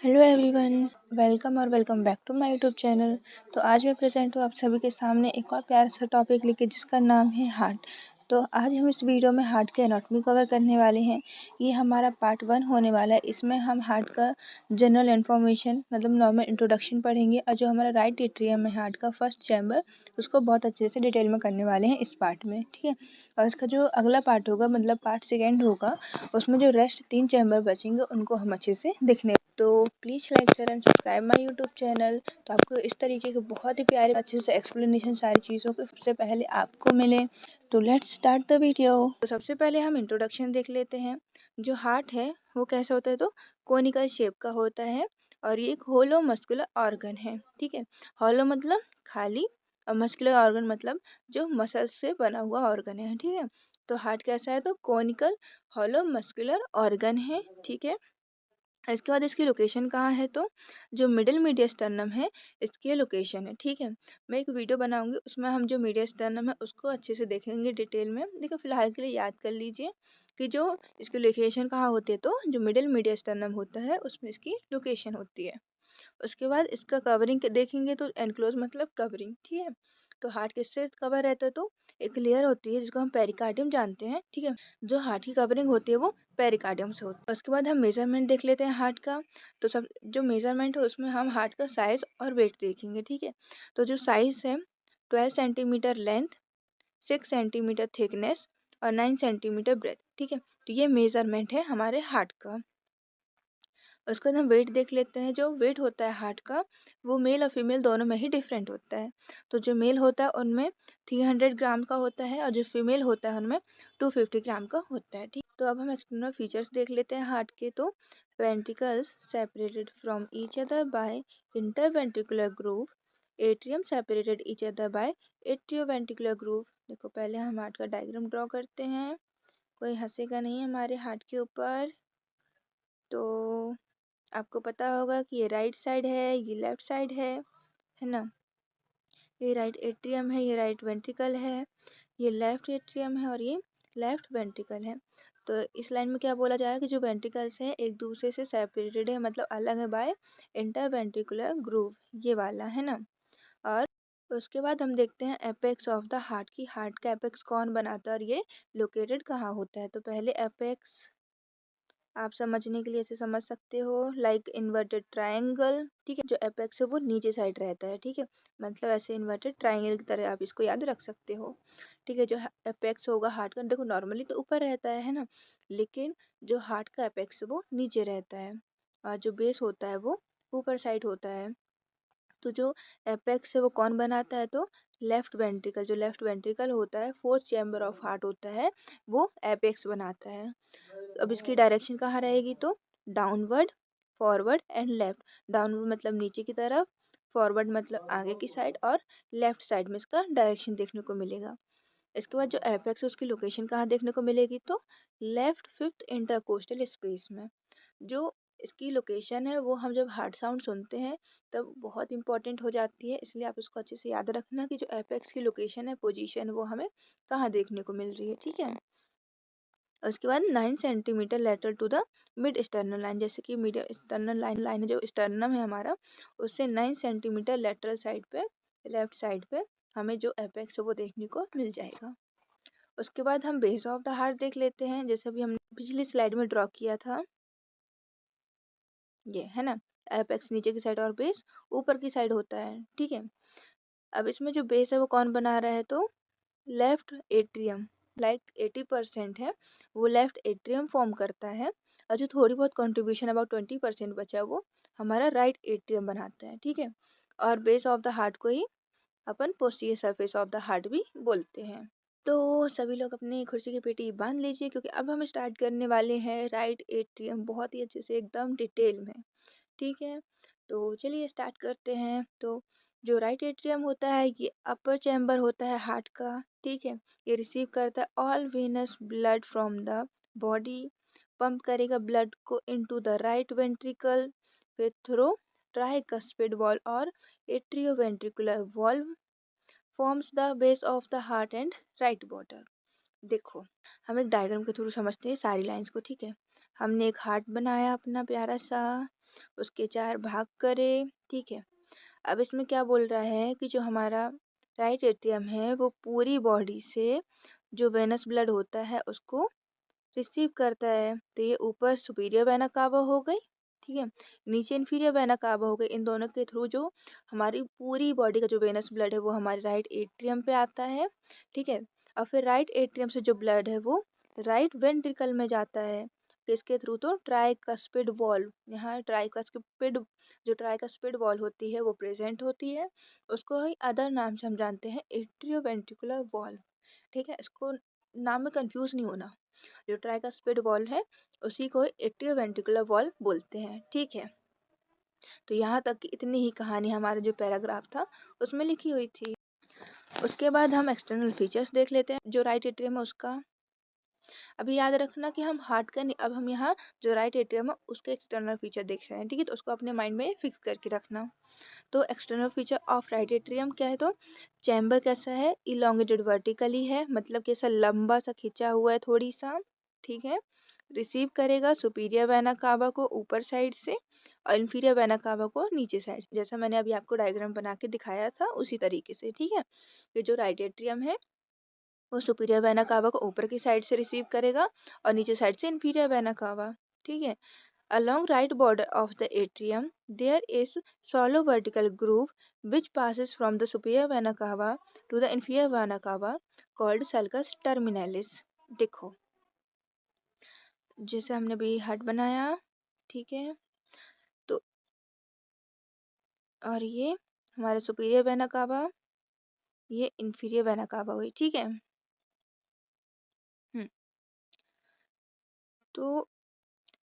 Hello everyone, welcome और welcome back to my YouTube channel. तो आज मैं प्रेजेंट हूँ आप सभी के सामने एक और प्यारा सा टॉपिक लेके जिसका नाम है हार्ट। तो आज हम इस वीडियो में हार्ट के एनाटॉमी कवर करने वाले हैं। ये हमारा पार्ट 1 होने वाला है। इसमें हम हार्ट का जनरल इन्फॉर्मेशन मतलब नॉर्मल इंट्रोडक्शन पढ़ेंगे और जो हमारा राइट एट्रियम है हार्ट का फर्स्ट चैम्बर उसको बहुत अच्छे से डिटेल में करने वाले हैं इस पार्ट में, ठीक है। और इसका जो अगला पार्ट होगा मतलब पार्ट सेकेंड होगा, उसमें जो रेस्ट 3 चैम्बर बचेंगे उनको हम अच्छे से देखने। तो please like share and subscribe my YouTube channel. तो आपको इस तरीके के बहुत ही प्यारे अच्छे से एक्सप्लेनेशन सारी चीज़ों के सबसे पहले आपको मिले। तो लेट्स स्टार्ट द वीडियो। तो सबसे पहले हम इंट्रोडक्शन देख लेते हैं। जो हार्ट है वो कैसा होता है, तो कोनिकल शेप का होता है और ये एक होलो मस्कुलर ऑर्गन है, ठीक है। होलो मतलब खाली और मस्कुलर ऑर्गन मतलब जो मसल्स से बना हुआ ऑर्गन है, ठीक है। तो हार्ट कैसा है, तो कोनिकल होलो मस्कुलर ऑर्गन है, ठीक है। इसके बाद इसकी लोकेशन कहाँ है, तो जो मिडिल मीडियस्टर्नम है इसकी लोकेशन है, ठीक है। मैं एक वीडियो बनाऊंगी उसमें हम जो मीडियस्टर्नम है उसको अच्छे से देखेंगे डिटेल में, लेकिन फिलहाल के लिए याद कर लीजिए कि जो इसकी लोकेशन कहाँ होती है, तो जो मिडिल मीडियस्टर्नम होता है उसमें इसकी लोकेशन होती है। उसके बाद इसका कवरिंग देखेंगे तो एनक्लोज मतलब कवरिंग, ठीक है। तो हार्ट किससे कवर रहता है, तो एक लेयर होती है जिसको हम पेरिकार्डियम जानते हैं, ठीक है। जो हार्ट की कवरिंग होती है वो पेरिकार्डियम से होती है। उसके बाद हम मेजरमेंट देख लेते हैं हार्ट का। तो सब जो मेजरमेंट है उसमें हम हार्ट का साइज और वेट देखेंगे, ठीक है। तो जो साइज है 12 सेंटीमीटर लेंथ, 6 सेंटीमीटर थिकनेस और 9 सेंटीमीटर ब्रेथ, ठीक है। तो ये मेजरमेंट है हमारे हार्ट का। उसके बाद हम वेट देख लेते हैं। जो वेट होता है हार्ट का वो मेल और फीमेल दोनों में ही डिफरेंट होता है। तो जो मेल होता है उनमें 300 ग्राम का होता है और जो फीमेल होता है उनमें 250 ग्राम का होता है, ठीक। तो अब हम एक्सटर्नल फीचर्स देख लेते हैं हार्ट के। तो ventricles separated from each other by interventricular groove, atrium separated each other by atrioventricular groove. देखो पहले हम हार्ट का डायग्राम ड्रॉ करते हैं, कोई हंसेगा नहीं हमारे हार्ट के ऊपर। तो आपको पता होगा कि ये राइट साइड है, ये लेफ्ट साइड है ना। ये राइट एट्रियम है, ये राइट वेंट्रिकल है, ये लेफ्ट एट्रियम है और ये लेफ्ट वेंट्रिकल है। तो इस लाइन में क्या बोला जाएगा कि जो वेंट्रिकल्स हैं एक दूसरे से सेपरेटेड है मतलब अलग है बाय इंटरवेंट्रिकुलर ग्रूव, ये वाला है ना। और उसके बाद हम देखते हैं एपेक्स ऑफ द हार्ट की। हार्ट का एपेक्स कौन बनाता है और ये लोकेटेड कहाँ होता है। तो पहले एपेक्स आप समझने के लिए ऐसे समझ सकते हो लाइक इन्वर्टेड ट्रायंगल, ठीक है। जो एपेक्स है वो नीचे साइड रहता है, ठीक है। मतलब ऐसे इन्वर्टेड ट्रायंगल की तरह आप इसको याद रख सकते हो, ठीक है। जो एपेक्स होगा हार्ट का, देखो नॉर्मली तो ऊपर रहता है ना, लेकिन जो हार्ट का एपेक्स है वो नीचे रहता है और जो बेस होता है वो ऊपर साइड होता है। तो जो एपेक्स है वो कौन बनाता है, तो लेफ्ट वेंट्रिकल। जो लेफ्ट वेंट्रिकल होता है फोर्थ चैम्बर ऑफ हार्ट होता है, वो एपेक्स बनाता है। अब इसकी डायरेक्शन कहाँ रहेगी, तो downward, forward and left. Downward मतलब नीचे की तरफ, फॉरवर्ड मतलब आगे की साइड और लेफ्ट साइड में इसका डायरेक्शन देखने को मिलेगा। इसके बाद जो एपेक्स है उसकी लोकेशन कहाँ देखने को मिलेगी, तो लेफ्ट फिफ्थ इंटरकोस्टल स्पेस में। जो इसकी लोकेशन है वो हम जब हार्ट साउंड सुनते हैं तब बहुत इंपॉर्टेंट हो जाती है, इसलिए आप इसको अच्छे से याद रखना कि जो एपेक्स की लोकेशन है, पोजीशन, वो हमें कहाँ देखने को मिल रही है, ठीक है। उसके बाद 9 centimetre lateral to the mid sternal line, जैसे कि मिड स्टर्नल लाइन है जो स्टर्नम है हमारा, उससे 9 सेंटीमीटर लेटरल साइड पे, लेफ्ट साइड पे हमें जो एपेक्स है वो देखने को मिल जाएगा। उसके बाद हम बेस ऑफ द हार्ट देख लेते हैं, जैसे अभी हमने पिछली स्लाइड में ड्रॉ किया था, ये है ना। एपेक्स नीचे की साइड और बेस ऊपर की साइड होता है, ठीक है। अब इसमें जो बेस है वो कौन बना रहा है, तो लेफ्ट एट्रियम, लाइक 80% है वो लेफ्ट एट्रियम फॉर्म करता है और जो थोड़ी बहुत कंट्रीब्यूशन अबाउट 20% बचा है वो हमारा राइट एट्रियम बनाता है, ठीक है। और बेस ऑफ द हार्ट को ही अपन posterior surface of the heart भी बोलते हैं। तो सभी लोग अपनी कुर्सी की पेटी बांध लीजिए क्योंकि अब हम स्टार्ट करने वाले हैं राइट एट्रियम बहुत ही अच्छे से एकदम डिटेल में, ठीक है। तो चलिए स्टार्ट करते हैं। तो जो राइट एट्रियम होता है ये अपर चैम्बर होता है हार्ट का, ठीक है। ये रिसीव करता है all venous blood from the body, pump करेगा ब्लड को इनटू द राइट वेंट्रिकल, फिर थ्रो ट्राइकस्पिड वॉल्व और atrioventricular valve forms the base of the heart and right border। देखो, हम एक डायग्राम के थ्रू समझते हैं सारी लाइंस को, ठीक है। हमने एक हार्ट बनाया अपना प्यारा सा, उसके 4 भाग करे, ठीक है। अब इसमें क्या बोल रहा है कि जो हमारा राइट एट्रियम है वो पूरी बॉडी से जो वेनस ब्लड होता है उसको रिसीव करता है। तो ये ऊपर सुपीरियर वेना कावा हो गई, ठीक है, नीचे इन्फीरियर वेना कावा हो गई। इन दोनों के थ्रू जो हमारी पूरी बॉडी का जो वेनस ब्लड है वो हमारे राइट एट्रियम पे आता है, ठीक है। और फिर राइट एट्रियम से जो ब्लड है वो राइट वेंट्रिकल में जाता है, किसके थ्रू, तो ट्राइकस्पिड वॉल्व। यहाँ ट्राइकस्पिड, जो ट्राइकस्पिड वॉल्व होती है वो प्रेजेंट होती है, उसको ही अदर नाम से हम जानते हैं एट्रियोवेंट्रिकुलर वॉल्व, ठीक है। इसको नाम में कंफ्यूज नहीं होना। जो ट्राइकस्पिड वॉल्व है उसी को एट्रियोवेंट्रिकुलर वॉल्व बोलते हैं, ठीक है। तो यहाँ तक की इतनी ही कहानी हमारा जो पैराग्राफ था उसमें लिखी हुई थी। उसके बाद हम एक्सटर्नल फीचर्स देख लेते हैं जो राइट एट्रियम है उसका। अभी याद रखना कि हम हार्ट का नहीं, अब हम यहाँ जो राइट एट्रियम है उसके एक्सटर्नल फीचर देख रहे हैं, ठीक है। तो उसको अपने माइंड में फिक्स करके रखना। तो external feature of right atrium क्या है, तो चैम्बर कैसा है, इलोंगेटेड वर्टिकली है, मतलब कि ऐसा लंबा सा खिंचा हुआ है थोड़ी सा, ठीक है। रिसीव करेगा सुपीरियर वेना कावा को ऊपर साइड से और इन्फीरियर वेना कावा को नीचे साइड, जैसा मैंने अभी आपको डायग्राम बना के दिखाया था उसी तरीके से, ठीक है। ये जो राइट एट्रियम है वो सुपीरियर वेना कावा को ऊपर की साइड से रिसीव करेगा और नीचे साइड से इन्फीरियर वेना कावा, ठीक है। Along right border of the atrium, there is shallow vertical groove which passes from the superior vena cava to the inferior vena cava called sulcus terminalis। देखो, जैसे हमने भी हार्ट बनाया, ठीक है, तो और ये हमारा सुपीरियर वेना कावा, ये इंफीरियर वेना कावा हुई, ठीक है। हम्म तो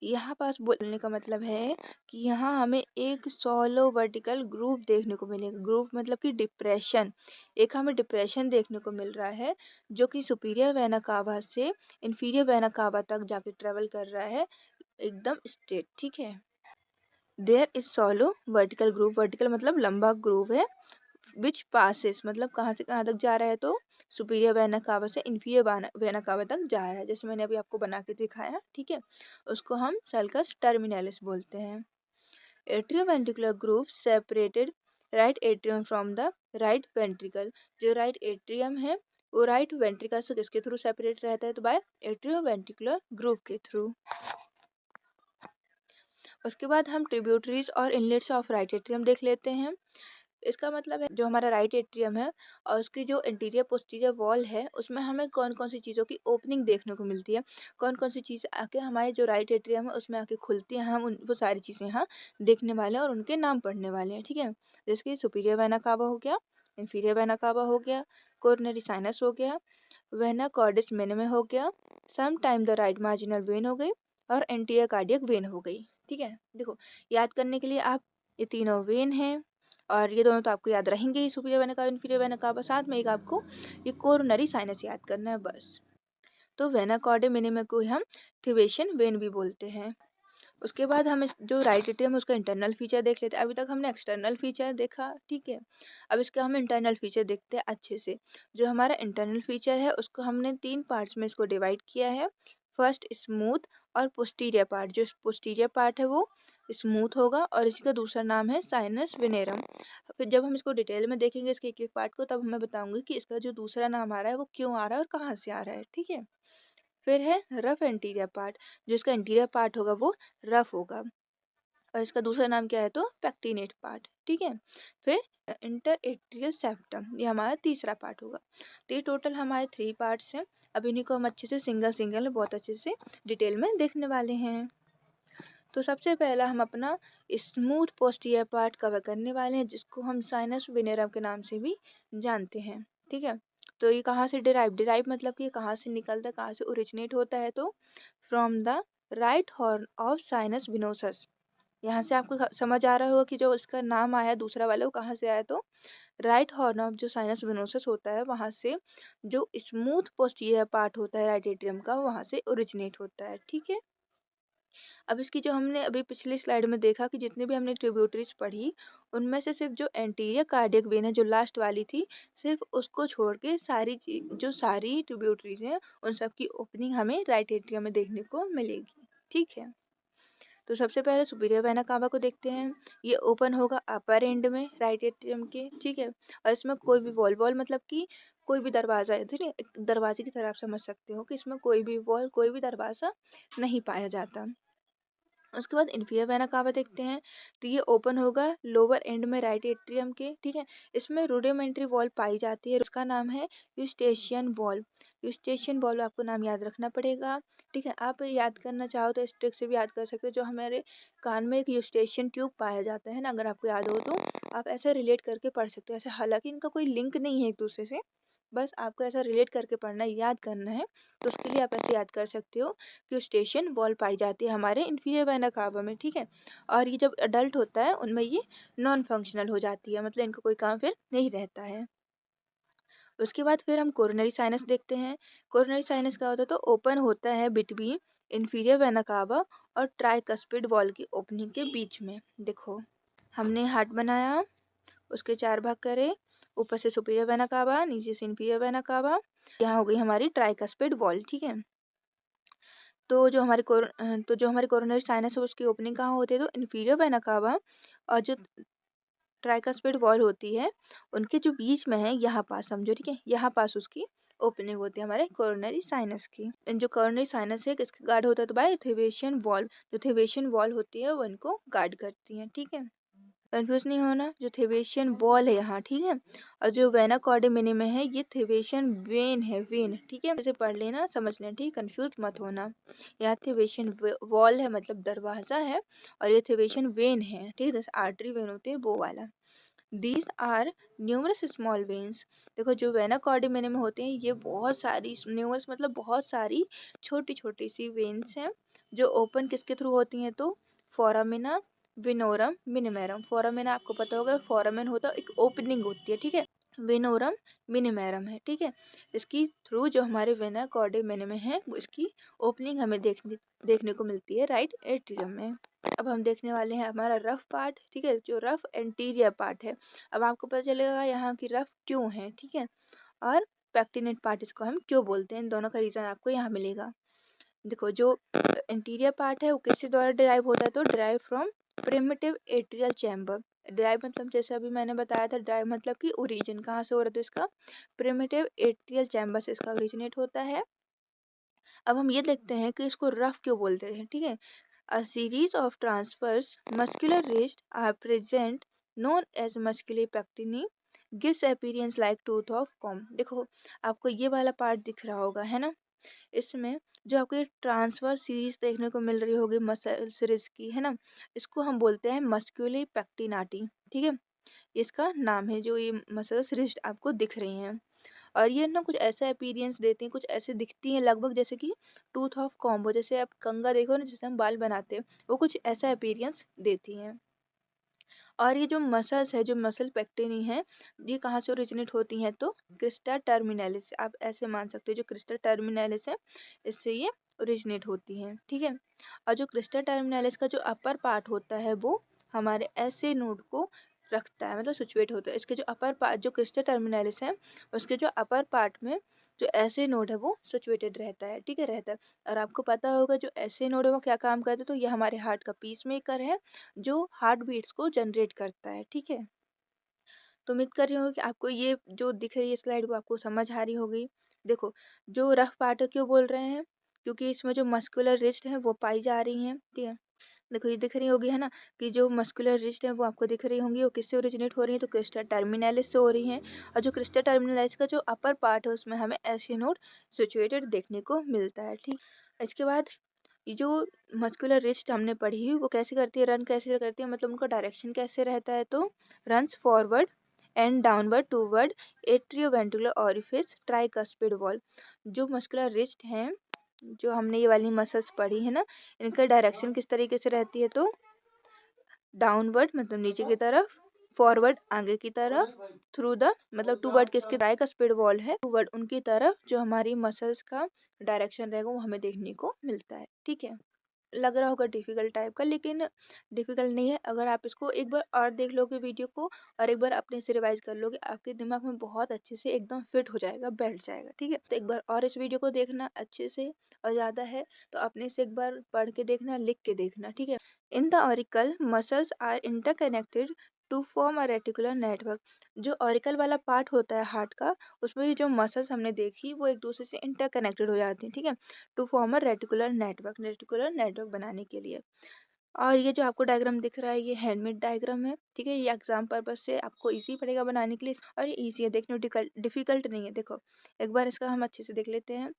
यहाँ पास बोलने का मतलब है कि यहाँ हमें एक सॉलो वर्टिकल ग्रूव देखने को मिलेगा। ग्रूव मतलब कि डिप्रेशन, एक हमें डिप्रेशन देखने को मिल रहा है जो कि सुपीरियर वेना कावा से इन्फीरियर वेना कावा तक जाके ट्रेवल कर रहा है, एकदम स्ट्रेट, ठीक है। There is shallow vertical groove, vertical मतलब लंबा ग्रूव है, विच पासिस मतलब कहाँ से कहाँ तक जा रहा है, तो सुपीरियर वेना कावा से इन्फीरियर वेना कावा तक जा रहा है, जैसे मैंने अभी आपको बना के दिखाया, ठीक है। उसको हम सल्कस टर्मिनलिस बोलते हैं। Atrioventricular groove separated right atrium from the right ventricle. जो राइट एट्रियम है वो राइट वेंट्रिकल से किसके थ्रू सेपरेट रहता है, तो बाय एट्रियोवेंट्रिकुलर ग्रूव के थ्रू। उसके बाद हम ट्रिब्यूटरीज और इनलेट्स ऑफ राइट एट्रियम देख लेते हैं। इसका मतलब है जो हमारा राइट एट्रियम है और उसकी जो इंटीरियर पोस्टीरियर वॉल है उसमें हमें कौन कौन सी चीज़ों की ओपनिंग देखने को मिलती है, कौन कौन सी चीज़ आके हमारे जो राइट एट्रियम है उसमें आके खुलती हैं, हम वो सारी चीज़ें यहाँ देखने वाले हैं और उनके नाम पढ़ने वाले हैं, ठीक है। जैसे कि सुपीरियर वेना कावा हो गया, इन्फीरियर वेना कावा हो गया, कोरोनरी साइनस हो गया, वेना कॉर्डिस मिनिमम हो गया, some time the right marginal vein हो गई और एंटीरियर कार्डियक वेन हो गई, ठीक है। देखो, याद करने के लिए आप ये तीनों वेन हैं और ये दोनों तो आपको याद रहेंगे ही, superior vena cava inferior vena cava, साथ में एक आपको ये कोरोनरी साइनस याद करना है बस। तो वेना कॉर्डे मिनिमम को हम थिवेशियन वेन भी बोलते हैं। उसके बाद हम जो राइट एट्रियम उसका इंटरनल फीचर देख लेते हैं। अभी तक हमने एक्सटर्नल फीचर देखा, ठीक है। अब इसका हम इंटरनल फीचर देखते हैं अच्छे से। जो हमारा इंटरनल फीचर है उसको हमने 3 पार्ट्स में इसको डिवाइड किया है। फर्स्ट स्मूथ और पोस्टीरियर पार्ट, जो पोस्टीरियर पार्ट है वो स्मूथ होगा और इसका दूसरा नाम है साइनस विनेरम। फिर जब हम इसको डिटेल में देखेंगे इसके एक एक पार्ट को, तब मैं बताऊंगी कि इसका जो दूसरा नाम आ रहा है वो क्यों आ रहा है और कहाँ से आ रहा है, ठीक है। फिर है रफ एंटीरियर पार्ट, जो इसका इंटीरियर पार्ट होगा वो रफ होगा और इसका दूसरा नाम क्या है, तो पैक्टिनेट पार्ट, ठीक है। फिर इंटर एट्रियल सेप्टम, ये हमारा तीसरा पार्ट होगा। तो ये टोटल हमारे 3 पार्ट्स हैं। अब इन्हीं को हम अच्छे से सिंगल सिंगल बहुत अच्छे से डिटेल में देखने वाले हैं। तो सबसे पहला हम अपना स्मूथ पोस्टीरियर पार्ट कवर करने वाले हैं, जिसको हम साइनस विनेरम के नाम से भी जानते हैं, ठीक है। तो ये कहाँ से डिराइव मतलब कि कहाँ से निकलता है, कहाँ से ओरिजिनेट होता है, तो from the right horn of sinus venosus. यहाँ से आपको समझ आ रहा होगा कि जो इसका नाम आया दूसरा वाला वो कहाँ से आया, तो राइट हॉर्न ऑफ जो साइनस विनोसस होता है वहाँ से जो स्मूथ पोस्टीरियर पार्ट होता है राइट एट्रियम का, वहाँ से ओरिजिनेट होता है, ठीक है। अब इसकी जो हमने अभी पिछली स्लाइड में देखा कि जितने भी हमने ट्रिब्यूटरीज पढ़ी, उनमें से सिर्फ जो एंटीरियर कार्डियक वेन है जो लास्ट वाली थी, सिर्फ उसको छोड़ के जो सारी ट्रिब्यूटरीज हैं उन सब की ओपनिंग हमें राइट एट्रियम में देखने को मिलेगी। ठीक है, तो सबसे पहले सुपीरियर वेना कावा को देखते हैं। ये ओपन होगा अपर एंड में राइट एट्रियम के। ठीक है, और इसमें कोई भी वॉल मतलब कि कोई भी दरवाजा है, ठीक है, एक दरवाजे की तरह आप समझ सकते हो कि इसमें कोई भी वॉल कोई भी दरवाजा नहीं पाया जाता। उसके बाद इन्फीरियर वेना कावा देखते हैं, तो ये ओपन होगा लोअर एंड में राइट एट्रियम के। ठीक है, इसमें रूडिमेंट्री वॉल पाई जाती है, उसका नाम है यूस्टेशियन वॉल। यूस्टेशियन वॉल आपको नाम याद रखना पड़ेगा। ठीक है, आप याद करना चाहो तो इस ट्रिक से भी याद कर सकते हो। जो हमारे कान में एक यूस्टेशियन ट्यूब पाया जाता है ना, अगर आपको याद हो तो आप ऐसे रिलेट करके पढ़ सकते हो। ऐसे हालांकि इनका कोई लिंक नहीं है एक दूसरे से, बस आपको ऐसा रिलेट करके पढ़ना है, याद करना है, तो उसके लिए आप ऐसे याद कर सकते हो कि स्टेशन वॉल पाई जाती है हमारे इन्फीरियर वेना कावा में। ठीक है, और ये जब अडल्ट होता है उनमें ये नॉन फंक्शनल हो जाती है, मतलब इनका कोई काम फिर नहीं रहता है। उसके बाद फिर हम कोरोनरी साइनस देखते हैं। कोरोनरी साइनस क्या होता है, तो ओपन होता है बिटवीन इन्फीरियर वेना कावा और ट्राइकस्पिड वॉल की ओपनिंग के बीच में। देखो, हमने हार्ट बनाया, उसके 4 भाग करे, ऊपर से सुपीरियर वेना कावा, नीचे से इन्फीरियर वेना कावा, यहाँ हो गई हमारी ट्राइकस्पिड वॉल। ठीक है, तो जो हमारी कोरोनरी साइनस है उसकी ओपनिंग कहाँ होती है, तो इन्फीरियर वेना कावा और जो ट्राइकस्पिड वॉल होती है उनके जो बीच में है, यहाँ पास समझो। ठीक है, यहाँ पास उसकी ओपनिंग होती है हमारे कोरोनरी साइनस की। जो कोरोनरी साइनस है किसके गार्ड होता है, तो बाय थेवेशियन वॉल। जो थेवेशियन वॉल होती है वो इनको गार्ड करती है। ठीक है, कंफ्यूज नहीं होना, जो थेवेशियन वॉल है यहाँ। ठीक है, और जो वेना कॉर्डा मिनिमा है ये थेवेशियन वेन है, वेन। ठीक है, इसे पढ़ लेना, समझ लेना, ठीक, कंफ्यूज मत होना। यहाँ थेवेशियन वॉल है मतलब दरवाजा है, और ये थेवेशियन वेन है। ठीक है, जैसे आर्टरी वेन होते हैं वो वाला। These are numerous small veins. देखो, जो वेना कॉर्डा मिनिमा होते हैं ये बहुत सारी, न्यूमरस मतलब बहुत सारी छोटी छोटी सी वेन्स हैं, जो ओपन किसके थ्रू होती हैं, तो फोरामिना विनोरम मिनिमेरम। फोरामिना आपको पता होगा, फोरामेन होता है, एक ओपनिंग होती है। ठीक है, विनोरम मिनिमेरम है। ठीक है, इसकी थ्रू जो हमारे वेना कॉर्डा मिनिमा है वो इसकी ओपनिंग हमें देखने को मिलती है राइट एट्रियम में। अब हम देखने वाले हैं हमारा रफ पार्ट। ठीक है, जो रफ एंटीरियर पार्ट है। अब आपको पता चलेगा यहाँ की रफ क्यों है। ठीक है, और पैक्टिनेट पार्ट इसको हम क्यों बोलते हैं, इन दोनों का रीजन आपको यहाँ मिलेगा। देखो, जो इंटीरियर पार्ट है वो किससे द्वारा डिराइव होता है, तो derive from primitive atrial chamber. Derive मतलब जैसे अभी मैंने बताया था, डिराइव मतलब कि ओरिजिन कहाँ से हो रहा है, तो इसका प्रिमिटिव एट्रियल चैम्बर से इसका ओरिजिनेट होता है। अब हम ये देखते हैं कि इसको रफ क्यों बोलते हैं। ठीक है, a series of transverse muscular रिस्ट are present known as musculi pectini gives appearance like tooth of comb। देखो, आपको ये वाला पार्ट दिख रहा होगा, है ना, इसमें जो आपको ट्रांसफर सीरीज देखने को मिल रही होगी मसल सीरीज की, है ना, इसको हम बोलते हैं मस्क्यूली पेक्टिनाटी। ठीक है, इसका नाम है, जो ये मसल्स रिस्ट आपको दिख रही हैं, और ये ना कुछ ऐसा अपीयरेंस देती हैं, कुछ ऐसे दिखती हैं लगभग जैसे कि टूथ ऑफ कॉम्बो। जैसे आप कंगा देखो ना, जिससे हम बाल बनाते हैं, वो कुछ ऐसा अपीयरेंस देती हैं। और ये जो मसल्स है, जो मसल पेक्टिनी है, ये कहाँ से ओरिजिनेट होती हैं, तो क्रिस्टा टर्मिनलिस, आप ऐसे मान सकते हो, जो क्रिस्टा टर्मिनलिस है इससे ये ओरिजिनेट होती हैं। ठीक है, और जो क्रिस्टा टर्मिनलिस का जो अपर पार्ट होता है वो हमारे ऐसे नोड को रखता है, मतलब सिचुएट होता है। इसके जो अपर पार्ट, जो क्रिस्टा टर्मिनलिस है, उसके जो अपर पार्ट में जो ऐसे नोड है वो सिचुएटेड रहता है। ठीक है, रहता है। और आपको पता होगा जो ऐसे नोड है वो क्या काम करते हैं, तो ये हमारे हार्ट का पीस मेकर है, जो हार्ट बीट्स को जनरेट करता है। ठीक है, तो उम्मीद कर रही हूँ कि आपको ये जो दिख रही है स्लाइड वो आपको समझ आ रही होगी। देखो, जो रफ पार्ट है क्यों बोल रहे हैं, क्योंकि इसमें जो मस्कुलर रिस्ट है वो पाई जा रही हैं। ठीक है, देखो ये दिख रही होगी, है ना, कि जो मस्कुलर रिस्ट है वो आपको दिख रही होंगी, वो किससे ओरिजिनेट हो रही है, तो क्रिस्टा टर्मिनलिस से हो रही हैं। और जो क्रिस्टा टर्मिनलिस का जो अपर पार्ट है उसमें हमें ऐसे नोड सिचुएटेड देखने को मिलता है। ठीक, इसके बाद ये जो मस्कुलर रिस्ट हमने पढ़ी वो कैसे करती है, रन कैसे करती है, मतलब उनका डायरेक्शन कैसे रहता है, तो runs forward and downward toward atrioventricular orifice tricuspid wall. जो मस्कुलर रिस्ट हैं, जो हमने ये वाली मसल्स पढ़ी है ना, इनका डायरेक्शन किस तरीके से रहती है, तो डाउनवर्ड मतलब नीचे की तरफ, फॉरवर्ड आगे की तरफ, थ्रू द मतलब टूवर्ड किसके, ट्राइकस्पिड वॉल है, टूवर्ड उनकी तरफ जो हमारी मसल्स का डायरेक्शन रहेगा वो हमें देखने को मिलता है। ठीक है, लग रहा होगा डिफ़िकल्ट टाइप का, लेकिन डिफ़िकल्ट नहीं है। अगर आप इसको एक बार और देख लोगे वीडियो को और एक बार अपने से रिवाइज़ कर लोगे, आपके दिमाग में बहुत अच्छे से एकदम फिट हो जाएगा, बैठ जाएगा, ठीक है? तो एक बार और इस वीडियो को देखना अच्छे से, और ज़्यादा है तो अपने से एक बार पढ़ के देखना, लिख के देखना, ठीक है? In the auricle muscles are interconnected to form a reticular network. जो ऑरिकल वाला पार्ट होता है हार्ट का, उसमें ये जो मसल्स हमने देखी वो एक दूसरे से इंटरकनेक्टेड हो जाती हैं, ठीक है? To form a reticular network बनाने के लिए। और ये जो आपको डायग्राम दिख रहा है ये हैंडमेड डायग्राम है, ठीक है? ये एग्जाम पर्पज से आपको इजी पड़ेगा बनाने के लिए, और ये इजी है, देखने में डिफिकल्ट नहीं है। देखो एक बार इसका हम अच्छे से देख लेते हैं।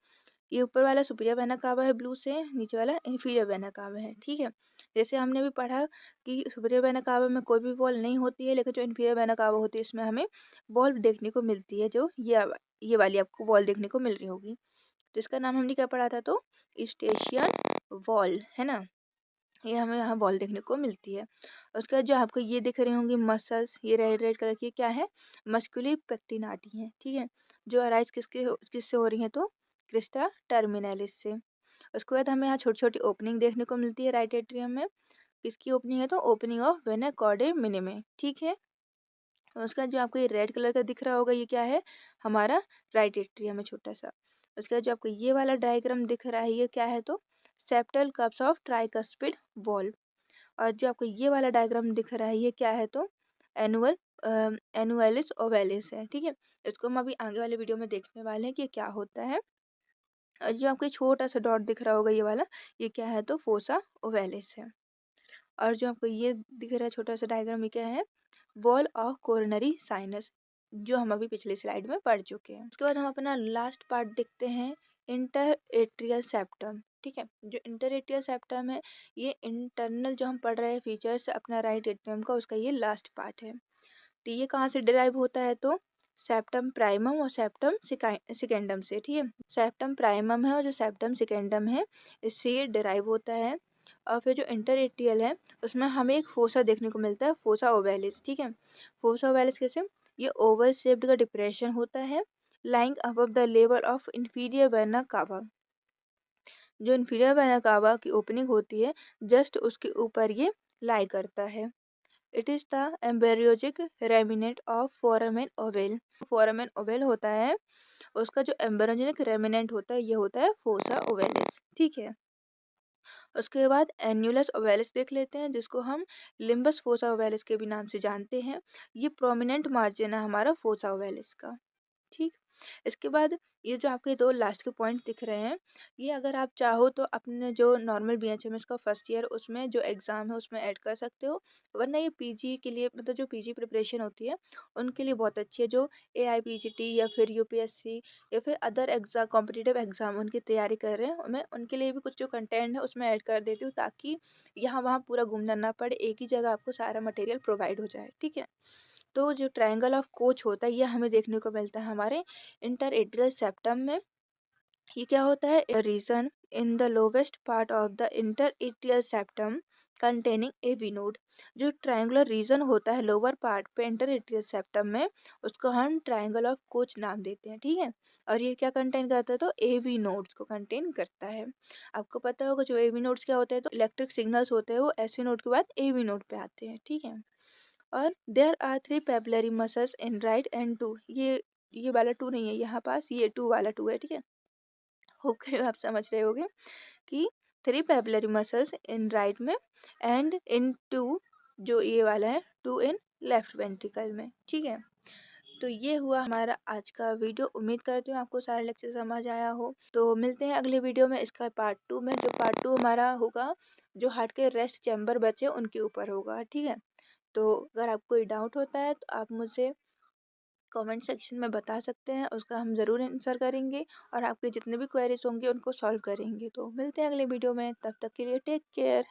ये ऊपर वाला सुपीरियर वेना कावा है ब्लू से, नीचे वाला इंफीरियर वेना कावा है, ठीक है? जैसे हमने भी पढ़ा कि सुपीरियर वेना कावा में कोई भी वॉल नहीं होती है, लेकिन जो इंफीरियर वेना कावा होती है इसमें हमें वॉल देखने को मिलती है, जो ये वाली आपको वॉल देखने को मिल रही होगी। तो इसका नाम हमने क्या पढ़ा था? तो स्टेशियन वॉल, है ना? ये हमें यहाँ वॉल देखने को मिलती है। उसके बाद जो आपको ये दिख रही होंगी मसल्स, ये रेड रेड कलर की क्या है? मस्कुली पेक्टिनाटी है, ठीक है? जो अराइज किससे हो रही है? तो क्रिस्टा टर्मिनलिस से। उसके बाद हमें यहाँ छोटी छोटी ओपनिंग देखने को मिलती है राइट एट्रियम में। किसकी ओपनिंग है? तो ओपनिंग ऑफ वेना कॉर्डे मिनिमे, ठीक है? और उसके बाद जो आपको ये रेड कलर का दिख रहा होगा ये क्या है? हमारा राइट एट्रियम है छोटा सा। उसके बाद जो आपको ये वाला डायग्राम दिख रहा है ये क्या है? तो septal cups of tricuspid wall. और जो आपको ये वाला डायग्राम दिख रहा है ये क्या है? तो एनुअल एनुअलिस ओवेलिस है, ठीक है? इसको हम अभी आगे वाले वीडियो में देखने वाले हैं कि क्या होता है। और जो आपको छोटा सा डॉट दिख रहा होगा ये वाला, ये क्या है? तो फोसा ओवेलिस है। और जो आपको ये दिख रहा है छोटा सा डायग्राम ये क्या है? वॉल ऑफ कोरोनरी साइनस, जो हम अभी पिछले स्लाइड में पढ़ चुके हैं। उसके बाद हम अपना लास्ट पार्ट देखते हैं, इंटर एट्रियल सेप्टम, ठीक है? जो इंटर एट्रियल सेप्टम है ये इंटरनल जो हम पढ़ रहे हैं फीचर्स अपना राइट एट्रियम का, उसका ये लास्ट पार्ट है। तो ये कहाँ से डिराइव होता है? तो सेप्टम प्राइमम और सेप्टम सिकेंडम से, ठीक है? सेप्टम प्राइमम है और जो सेप्टम सिकेंडम है इससे ये डिराइव होता है। और फिर जो इंटरएट्रियल है उसमें हमें एक फोसा देखने को मिलता है, फोसा ओवेलिस, ठीक है? फोसा ओवेलिस कैसे? ये ओवल शेप्ड का डिप्रेशन होता है lying above the level of inferior vena cava. जो इंफीरियर वेना कावा की ओपनिंग होती है जस्ट उसके ऊपर ये लाई करता है। It is the embryologic remnant of foramen ovale. Foramen ovale होता है, उसका जो एम्ब्रियोनिक रेमिनेंट होता है ये होता है फोसा ओवेलिस, ठीक है? उसके बाद एन्युलस ओवेलिस देख लेते हैं, जिसको हम लिम्बस फोसा ओवेलिस के भी नाम से जानते हैं। ये प्रोमिनेंट मार्जिन है हमारा फोसा ओवेलिस का, ठीक? इसके बाद ये जो आपके दो लास्ट के पॉइंट दिख रहे हैं, ये अगर आप चाहो तो अपने जो नॉर्मल बीएचएमएस का फर्स्ट ईयर उसमें जो एग्ज़ाम है उसमें ऐड कर सकते हो, वरना ये पीजी के लिए, मतलब जो पीजी प्रिपरेशन होती है उनके लिए बहुत अच्छी है। जो एआईपीजीटी या फिर यूपीएससी या फिर अदर एग्ज़ाम, कॉम्पिटिटिव एग्ज़ाम उनकी तैयारी कर रहे हैं, मैं उनके लिए भी कुछ जो कंटेंट है उसमें ऐड कर देती हूँ, ताकि यहाँ वहाँ पूरा घूमना ना पड़े, एक ही जगह आपको सारा मटेरियल प्रोवाइड हो जाए, ठीक है? तो जो ट्रायंगल ऑफ कोच होता है ये हमें देखने को मिलता है हमारे इंटरएट्रियल सेप्टम में। ये क्या होता है? Region in the lowest part of the interatrial septum containing A V node. जो ट्रायंगुलर रीजन होता है लोअर पार्ट पे इंटरएट्रियल सेप्टम में, उसको हम ट्रायंगल ऑफ कोच नाम देते हैं, ठीक है? और ये क्या कंटेन करता है? तो ए वी नोड्स को कंटेन करता है। आपको पता होगा जो ए वी नोड्स क्या होते हैं? तो इलेक्ट्रिक सिग्नल्स होते हैं वो एस वी नोड के बाद ए वी नोड पे आते हैं, ठीक है? और there are 3 papillary muscles in right and 2, ये वाला 2 नहीं है यहाँ पास, ये 2 वाला 2 है, ठीक है? होप करो आप समझ रहे होगे कि 3 पेपिलरी मसल्स इन राइट में एंड इन 2, जो ये वाला है 2 इन लेफ्ट वेंट्रिकल में, ठीक है? तो ये हुआ हमारा आज का वीडियो। उम्मीद करती हूँ आपको सारा लेक्चर समझ आया हो। तो मिलते हैं अगले वीडियो में इसका पार्ट 2 में, जो पार्ट 2 हमारा होगा जो हार्ट के रेस्ट चैम्बर बचे उनके ऊपर होगा, ठीक है? तो अगर आपको कोई डाउट होता है तो आप मुझे कमेंट सेक्शन में बता सकते हैं, उसका हम ज़रूर आंसर करेंगे और आपके जितने भी क्वेरीज होंगे उनको सॉल्व करेंगे। तो मिलते हैं अगले वीडियो में, तब तक के लिए टेक केयर।